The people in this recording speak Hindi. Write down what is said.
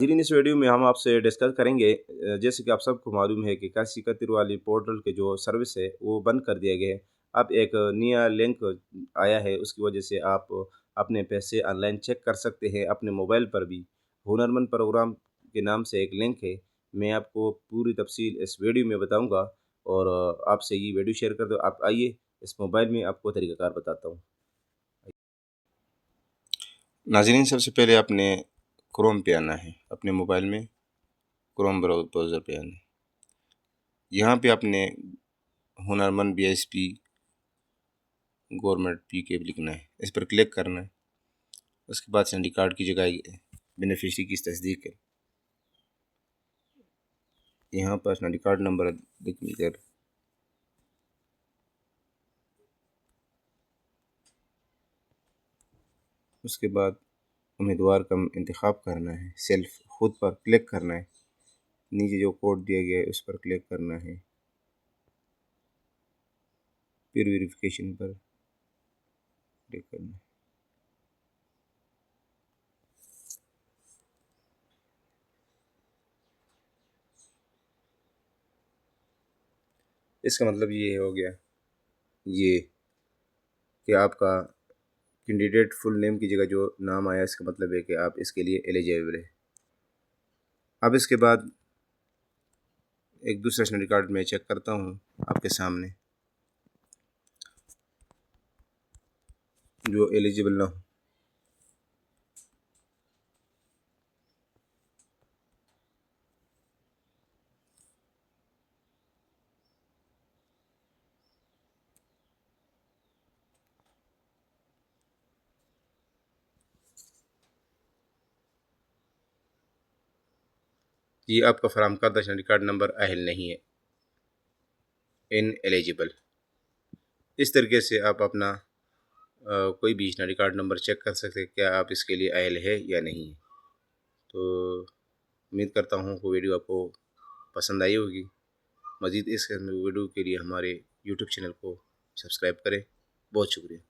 नाज़रीन, इस वीडियो में हम आपसे डिस्कस करेंगे जैसे कि आप सबको मालूम है कि काशी कतिर वाली पोर्टल के जो सर्विस है वो बंद कर दिया गया है। अब एक नया लिंक आया है, उसकी वजह से आप अपने पैसे ऑनलाइन चेक कर सकते हैं अपने मोबाइल पर भी। हुनरमंद प्रोग्राम के नाम से एक लिंक है, मैं आपको पूरी तफसील इस वीडियो में बताऊँगा और आपसे ये वीडियो शेयर कर दो। आप आइए इस मोबाइल में आपको तरीक़ाकार बताता हूँ। नाज़रीन, सबसे पहले आपने क्रोम पे आना है, अपने मोबाइल में क्रोम ब्राउज़र पे आना है। यहाँ पे आपने हुनरमंद BSP गवर्नमेंट पी के लिखना है, इस पर क्लिक करना है। उसके बाद एनडी कार्ड की जगह बेनिफिशरी की तस्दीक है। यहाँ पर एनडी कार्ड नंबर लिखकर उसके बाद उम्मीदवार का इंतखाब करना है, सेल्फ खुद पर क्लिक करना है, नीचे जो कोड दिया गया है उस पर क्लिक करना है, फिर वेरिफिकेशन पर क्लिक करना है। इसका मतलब ये हो गया ये कि आपका कैंडिडेट फुल नेम की जगह जो नाम आया, इसका मतलब है कि आप इसके लिए एलिजिबल है। अब इसके बाद एक दूसरा एनडी कार्ड में चेक करता हूँ आपके सामने जो एलिजिबल ना हो। ये आपका फराहम करदा एनडी कार्ड नंबर अहल नहीं है, इन एलिजिबल। इस तरीके से आप अपना कोई भी एनडी कार्ड नंबर चेक कर सकते हैं क्या आप इसके लिए अहल है या नहीं है। तो उम्मीद करता हूँ कि वीडियो आपको पसंद आई होगी। मज़ीद इस वीडियो के लिए हमारे यूट्यूब चैनल को सब्सक्राइब करें। बहुत शुक्रिया।